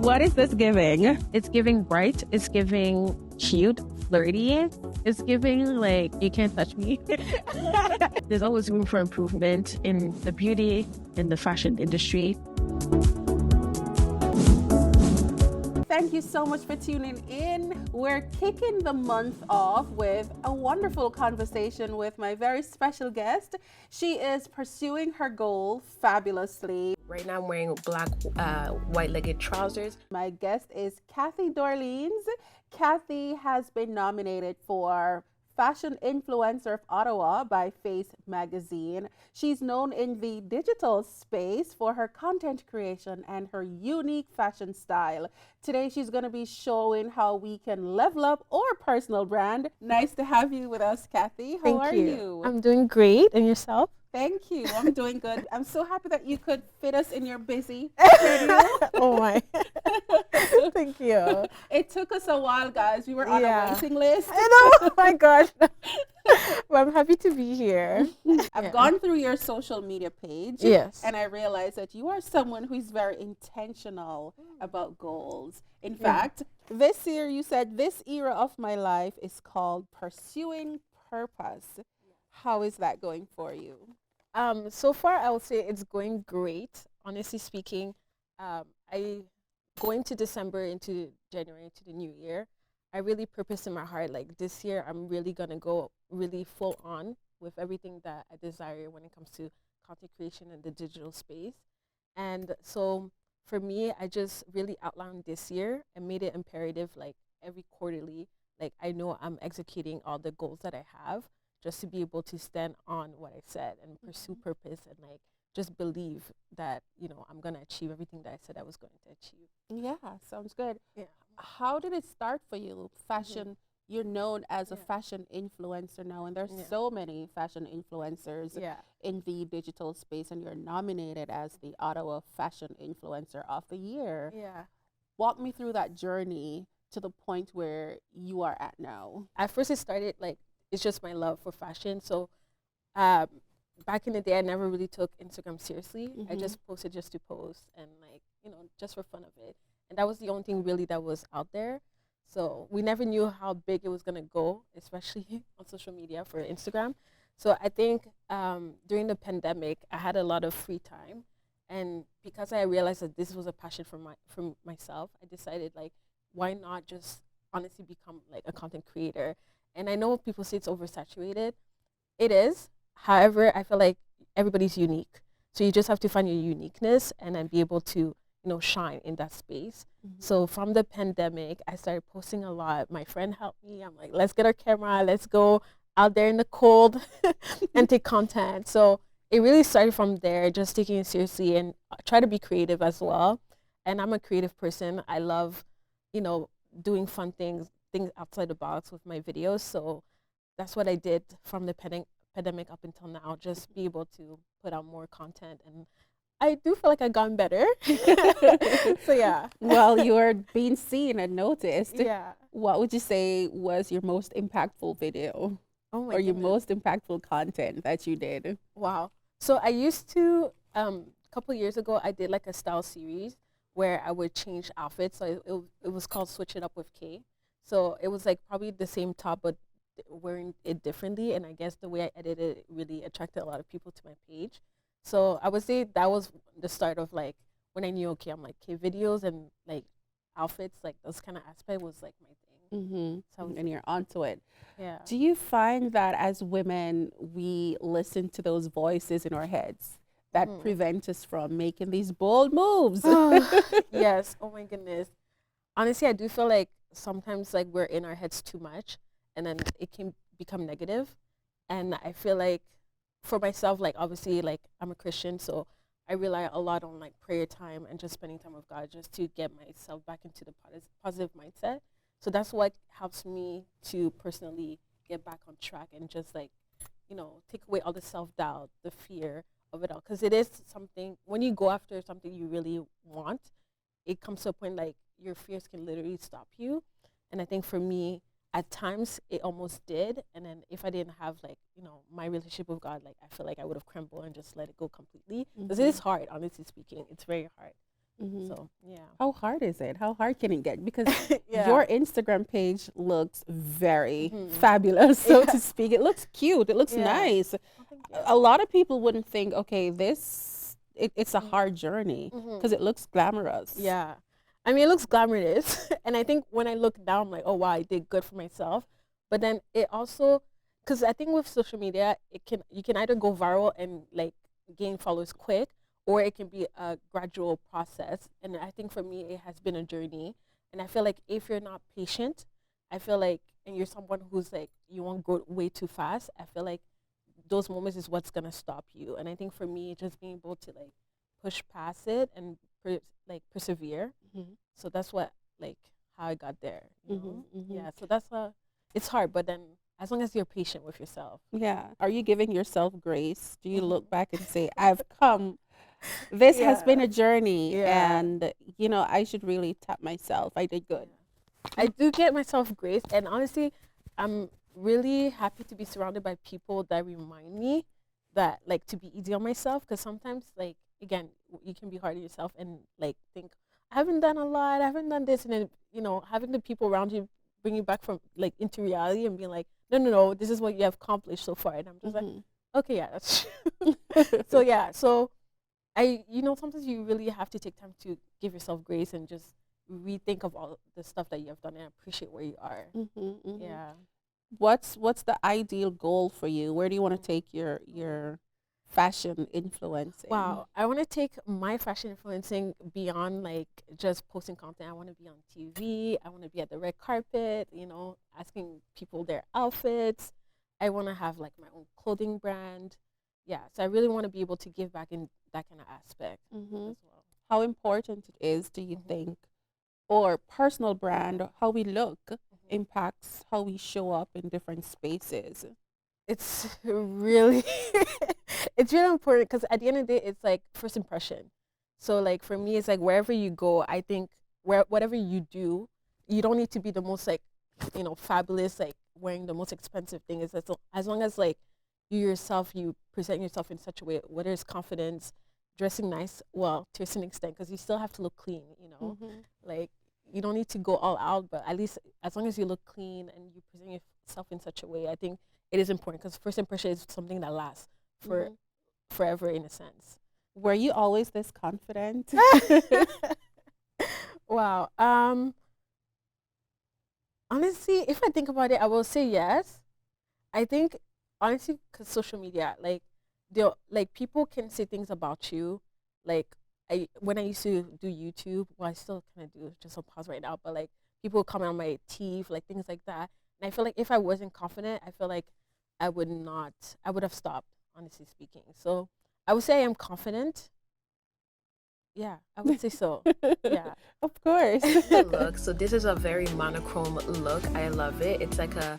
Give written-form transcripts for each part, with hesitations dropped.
What is this giving? It's giving bright. It's giving cute, flirty. It's giving like, you can't touch me. There's always room for improvement in the beauty, in the fashion industry. Thank you so much for tuning in. We're kicking the month off with a wonderful conversation with my very special guest. She is pursuing her goal fabulously. Right now I'm wearing black white-legged trousers. My guest is Kathy DORLEANS. Kathy has been nominated for Fashion Influencer of Ottawa by Face Magazine. She's known in the digital space for her content creation and her unique fashion style. Today, she's going to be showing how we can level up our personal brand. Nice to have you with us, Kathy. How are you? I'm doing great. And yourself? Thank you. I'm doing good. I'm so happy that you could fit us in your busy schedule. Oh my. Thank you. It took us a while, guys. We were on a waiting list. I know. Oh my gosh. Well, I'm happy to be here. I've gone through your social media page. Yes. And I realized that you are someone who is very intentional about goals. In fact, this year you said, this era of my life is called pursuing purpose. How is that going for you? So far, I would say it's going great. Honestly speaking, going to December into January into the new year, I really purpose in my heart, like this year, I'm really going to go really full on with everything that I desire when it comes to content creation in the digital space. And so for me, I just really outlined this year and made it imperative, like every quarterly, like I know I'm executing all the goals that I have, just to be able to stand on what I said and pursue purpose and like just believe that, you know, I'm going to achieve everything that I said I was going to achieve. Yeah, sounds good. Yeah. How did it start for you? Fashion, you're known as a fashion influencer now, and there's so many fashion influencers in the digital space, and you're nominated as the Ottawa Fashion Influencer of the Year. Yeah. Walk me through that journey to the point where you are at now. At first it started like, it's just my love for fashion. So back in the day, I never really took Instagram seriously. I just posted just to post and like, you know, just for fun of it. And that was the only thing really that was out there. So we never knew how big it was going to go, especially on social media for Instagram. So I think during the pandemic, I had a lot of free time. And because I realized that this was a passion for myself, I decided like, why not just honestly become like a content creator? And I know people say it's oversaturated. It is. However, I feel like everybody's unique. So you just have to find your uniqueness and then be able to, you know, shine in that space. So from the pandemic, I started posting a lot. My friend helped me. I'm like, let's get our camera. Let's go out there in the cold and take content. So it really started from there, just taking it seriously and try to be creative as well. And I'm a creative person. I love, you know, doing fun things outside the box with my videos. So that's what I did from the pandemic up until now, just be able to put out more content. And I do feel like I've gotten better. So yeah. Well, you're being seen and noticed. Yeah. What would you say was your most impactful video? Oh my or your goodness. most impactful content that you did? Wow. So I used to, a couple years ago, I did like a style series where I would change outfits. So it was called Switch It Up with K. So it was like probably the same top, but wearing it differently. And I guess the way I edited it really attracted a lot of people to my page. So I would say that was the start of like when I knew, okay, I'm like, okay, videos and like outfits, like those kind of aspect was like my thing. So and you're onto it. Yeah. Do you find that as women, we listen to those voices in our heads that prevent us from making these bold moves? Yes. Oh my goodness. Honestly, I do feel like sometimes like we're in our heads too much and then it can become negative. And I feel like for myself, like obviously like I'm a Christian, so I rely a lot on like prayer time and just spending time with God just to get myself back into the positive mindset. So that's what helps me to personally get back on track and just like, you know, take away all the self-doubt, the fear of it all. Because it is something, when you go after something you really want, it comes to a point like your fears can literally stop you. And I think for me, at times it almost did. And then if I didn't have like, you know, my relationship with God, like I feel like I would have crumbled and just let it go completely. Because it is hard, honestly speaking. It's very hard. So yeah. How hard is it? How hard can it get? Because Yeah. your Instagram page looks very Mhm. fabulous, so Yeah. to speak. It looks cute. It looks Yeah. nice. Oh, thank A lot of people wouldn't think, okay, it's a Mhm. hard journey Mhm. because it looks glamorous. Yeah. I mean, it looks glamorous. And I think when I look down, I'm like, oh, wow, I did good for myself. But then it also, because I think with social media, you can either go viral and like gain followers quick, or it can be a gradual process. And I think for me, it has been a journey. And I feel like if you're not patient, I feel like, and you're someone who's like, you won't go way too fast, I feel like those moments is what's going to stop you. And I think for me, just being able to like push past it and like persevere. Mhm. So that's what like how I got there. You Mhm, know? mhm. Yeah. So that's it's hard, but then as long as you're patient with yourself. Yeah. Are you giving yourself grace? Do you Mhm. look back and say, I've come, this has been Yeah. a journey, Yeah. and, I should really tap myself. I did good. I do get myself grace, and honestly, I'm really happy to be surrounded by people that remind me that like to be easy on myself. Because sometimes, like again, you can be hard on yourself and like think I haven't done a lot, I haven't done this, and then having the people around you bring you back from like into reality and being like, no, no, no, this is what you have accomplished so far, and I'm just like, okay, yeah, that's true. So yeah, so sometimes you really have to take time to give yourself grace and just rethink of all the stuff that you have done and appreciate where you are. Yeah. What's the ideal goal for you? Where do you want to take your fashion influencing? Wow, I want to take my fashion influencing beyond like just posting content. I want to be on TV. I want to be at the red carpet, asking people their outfits. I want to have like my own clothing brand. Yeah, so I really want to be able to give back in that kind of aspect as well. How important it is, do you think, or personal brand, how we look impacts how we show up in different spaces? It's really it's really important because at the end of the day, it's like first impression. So like for me, it's like wherever you go, I think whatever you do, you don't need to be the most like fabulous, like wearing the most expensive thing. Is as long as like you present yourself in such a way, whether it's confidence, dressing nice, well, to a certain extent, because you still have to look clean. Like you don't need to go all out, but at least as long as you look clean and you present yourself in such a way, I think it is important because first impression is something that lasts for forever in a sense. Were you always this confident? Wow. Honestly, if I think about it, I will say yes. I think honestly, because social media, like people can say things about you, like when I used to do YouTube, well, I still kind of do, just on pause right now, but like people comment on my teeth, like things like that, and I feel like if I wasn't confident, I feel like I would have stopped, honestly speaking. So I would say I am confident. Yeah, I would say so. Yeah. Of course. Look, so this is a very monochrome look. I love it. It's like a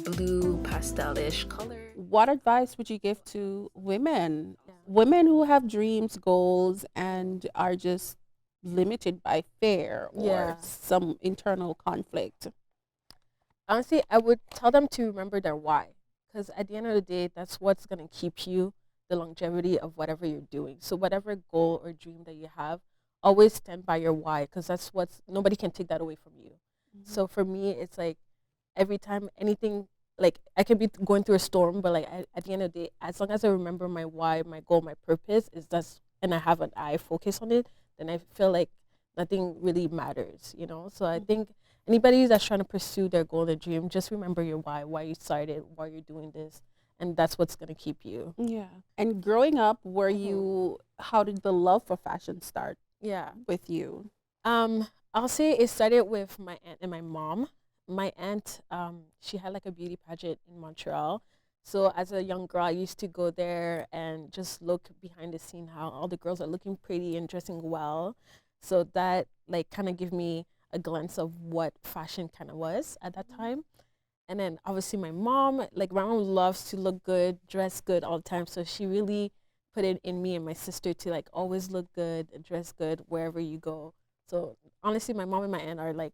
blue pastelish color. What advice would you give to women? Yeah. Women who have dreams, goals, and are just limited by fear or some internal conflict? Honestly, I would tell them to remember their why. Because at the end of the day, that's what's going to keep you the longevity of whatever you're doing. So whatever goal or dream that you have, always stand by your why, because nobody can take that away from you. So for me, it's like every time anything, like I can be going through a storm, but like at the end of the day, as long as I remember my why, my goal, my purpose and I have an eye focus on it, then I feel like nothing really matters, So I think anybody that's trying to pursue their goal, their dream, just remember your why you started, why you're doing this, and that's what's gonna keep you. Yeah. And growing up, how did the love for fashion start? Yeah. With you? I'll say it started with my aunt and my mom. My aunt, she had like a beauty pageant in Montreal. So as a young girl, I used to go there and just look behind the scene how all the girls are looking pretty and dressing well. So that like kind of gave me a glimpse of what fashion kind of was at that time. And then obviously my mom loves to look good, dress good all the time. So she really put it in me and my sister to like always look good and dress good wherever you go. So honestly, my mom and my aunt are like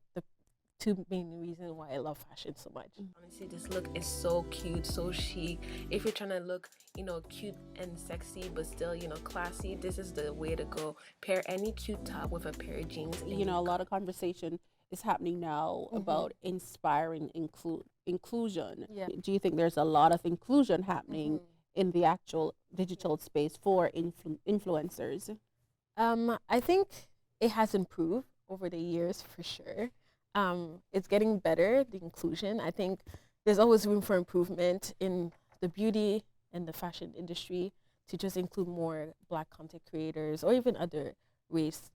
two main reasons why I love fashion so much. Honestly, this look is so cute, so chic. If you're trying to look, cute and sexy, but still, classy, this is the way to go. Pair any cute top with a pair of jeans. A lot of conversation is happening now about inspiring inclusion. Yeah. Do you think there's a lot of inclusion happening in the actual digital space for influencers? I think it has improved over the years for sure. It's getting better, the inclusion. I think there's always room for improvement in the beauty and the fashion industry to just include more Black content creators or even other race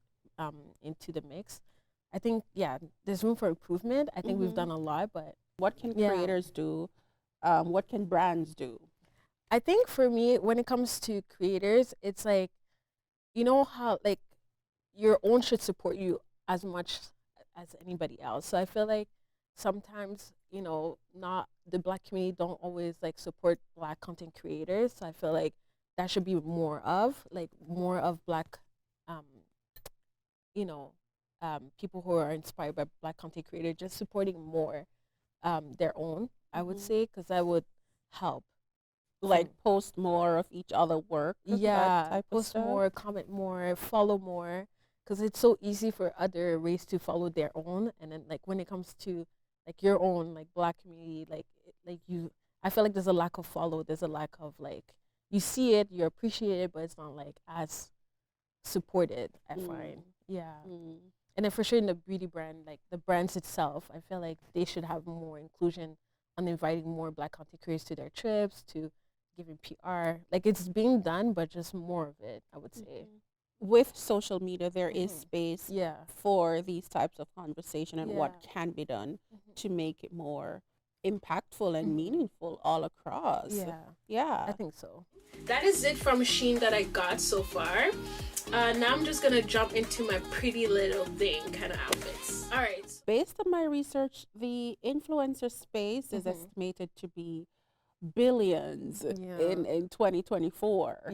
into the mix. I think, there's room for improvement. I think we've done a lot, but what can creators do? What can brands do? I think for me, when it comes to creators, it's like, how like your own should support you as much as anybody else. So I feel like sometimes, not the Black community don't always like support Black content creators. So I feel like that should be more of Black, people who are inspired by Black content creators, just supporting more their own, I would say, because that would help. Like post more of each other work. Yeah, type post of more, comment more, follow more, because it's so easy for other race to follow their own, and then like when it comes to like your own like Black community, I feel like there's a lack of follow. There's a lack of like you see it, you appreciate it, but it's not like as supported. I find, and then for sure in the beauty brand, like the brands itself, I feel like they should have more inclusion on inviting more Black content creators to their trips, to giving PR. Like it's being done, but just more of it, I would say. With social media, there is space for these types of conversation and what can be done to make it more impactful and meaningful all across. I think so. That is it from Shein that I got so far. Now I'm just gonna jump into my pretty little thing kind of outfits. All right. Based on my research, the influencer space is estimated to be billions in 2024.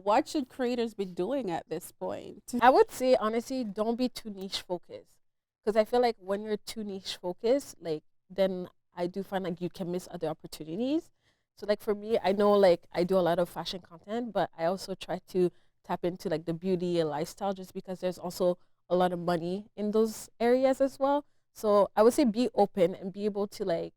What should creators be doing at this point? I would say honestly, don't be too niche focused, because I feel like when you're too niche focused, like then I do find like you can miss other opportunities. So like for me, I know like I do a lot of fashion content, but I also try to tap into like the beauty and lifestyle, just because there's also a lot of money in those areas as well. So I would say be open and be able to like,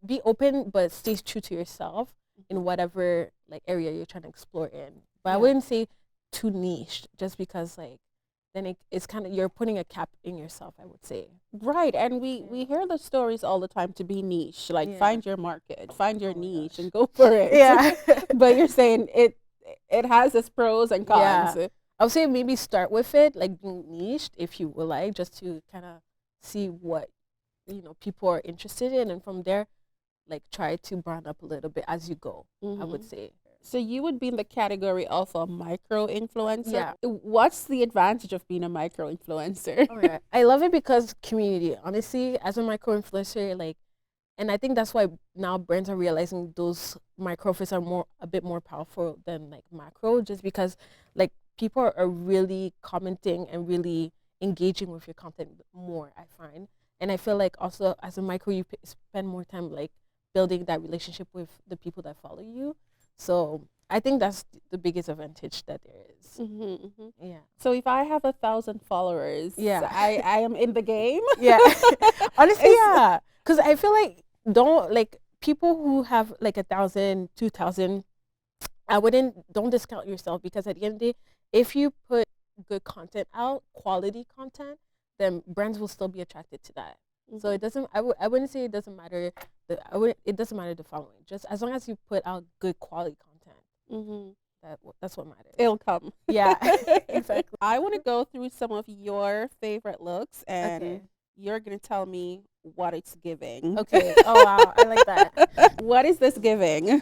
be open, but stay true to yourself in whatever like area you're trying to explore in. But I wouldn't say too niche, just because like then it's kind of, you're putting a cap in yourself, I would say. Right, and we hear the stories all the time to be niche, like find your market, find your niche and go for it. But you're saying it has its pros and cons. I would say maybe start with it, like being niched if you would like, just to kind of see what people are interested in, and from there like try to brand up a little bit as you go. I would say. So you would be in the category of a micro influencer. What's the advantage of being a micro influencer? I love it because community, honestly, as a micro influencer, like, and I think that's why now brands are realizing those micro influencers are a bit more powerful than like macro, just because like people are really commenting and really engaging with your content more, I find. And I feel like also as a micro, you spend more time like building that relationship with the people that follow you. So I think that's the biggest advantage that there is. So if I have 1,000 followers, I am in the game. Honestly, because I feel like people who have like 1,000, 2,000, don't discount yourself, because at the end of the day, if you put good content out, quality content, then brands will still be attracted to that. So it doesn't. I wouldn't say it doesn't matter. It doesn't matter the following. Just as long as you put out good quality content, that's what matters. It'll come. Exactly. I want to go through some of your favorite looks, and you're gonna tell me what it's giving. Okay. Oh wow, I like that. What is this giving?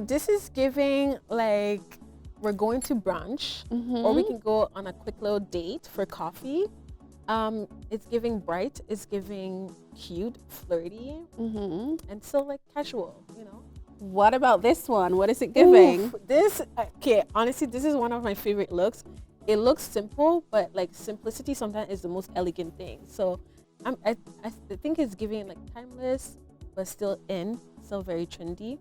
This is giving like we're going to brunch, or we can go on a quick little date for coffee. It's giving bright, it's giving cute, flirty, and still like casual, What about this one? What is it giving? Honestly, this is one of my favorite looks. It looks simple, but like simplicity sometimes is the most elegant thing. So I think it's giving like timeless, but still still very trendy,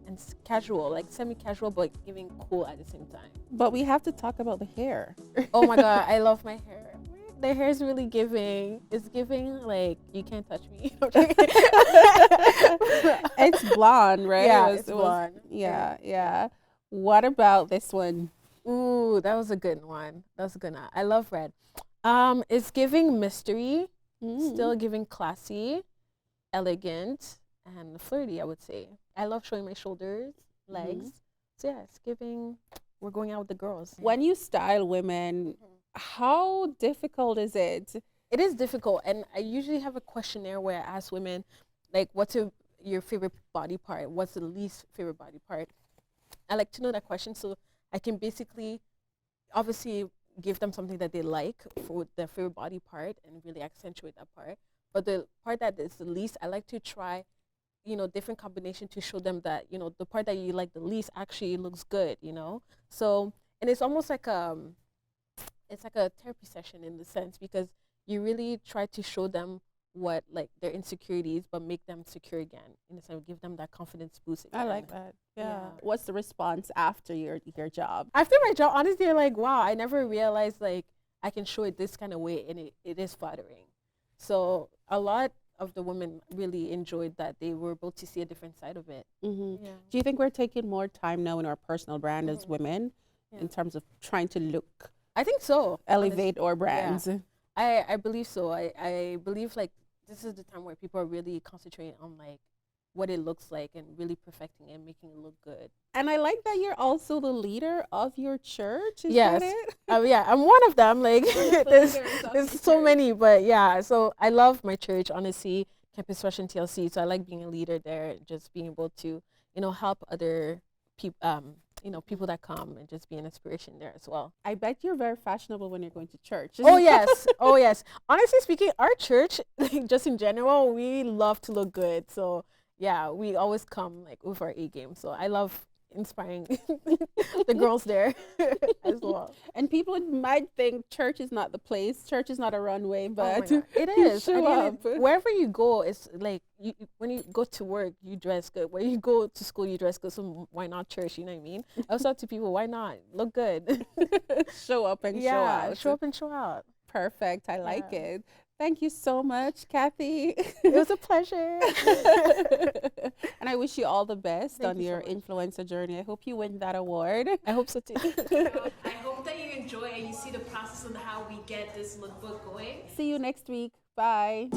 and casual, like semi-casual, but giving cool at the same time. But we have to talk about the hair. Oh my god, I love my hair. The hair is really giving. It's giving like you can't touch me. It's blonde, right? Yeah, it's blonde. Yeah. What about this one? Ooh, that was a good one. That was a good one. I love red. It's giving mystery, still giving classy, elegant, and flirty, I would say. I love showing my shoulders, legs. So yeah, it's giving, we're going out with the girls. When you style women, how difficult is it? It is difficult, and I usually have a questionnaire where I ask women, like, what's your favorite body part? What's the least favorite body part? I like to know that question so I can basically, obviously, give them something that they like for their favorite body part and really accentuate that part. But the part that is the least, I like to try, different combination to show them that, the part that you like the least actually looks good, So, and it's almost like it's like a therapy session in the sense because you really try to show them what like their insecurities, but make them secure again. In the sense, give them that confidence boost again. I like that. Yeah. What's the response after your job? After my job, honestly, they're like, wow, I never realized like I can show it this kind of way, and it is flattering. So a lot of the women really enjoyed that they were able to see a different side of it. Mm-hmm. Yeah. Do you think we're taking more time now in our personal brand as women in terms of trying to look? I think so. Elevate our brands. Yeah. I believe so. I believe like this is the time where people are really concentrating on like what it looks like and really perfecting it and making it look good. And I like that you're also the leader of your church. Is yes. that it? Yeah, I'm one of them. Like there's so many, but yeah. So I love my church, honestly, Campus Fashion TLC. So I like being a leader there, just being able to, help other people, people that come and just be an inspiration there as well. I bet you're very fashionable when you're going to church. Oh, yes. Oh, yes. Honestly speaking, our church, just in general, we love to look good. So, yeah, we always come like with our A game. So I love inspiring the girls there as well. And people might think church is not the place. Church is not a runway, but it is. Wherever you go, it's like when you go to work, you dress good. When you go to school, you dress good. So why not church? You know what I mean? I was talking to people, why not? Look good. Show up and show out. Show up and show out. Perfect. I like it. Thank you so much, Kathy. It was a pleasure. And I wish you all the best on your influencer journey. I hope you win that award. I hope so too. I hope that you enjoy and you see the process of how we get this lookbook going. See you next week. Bye.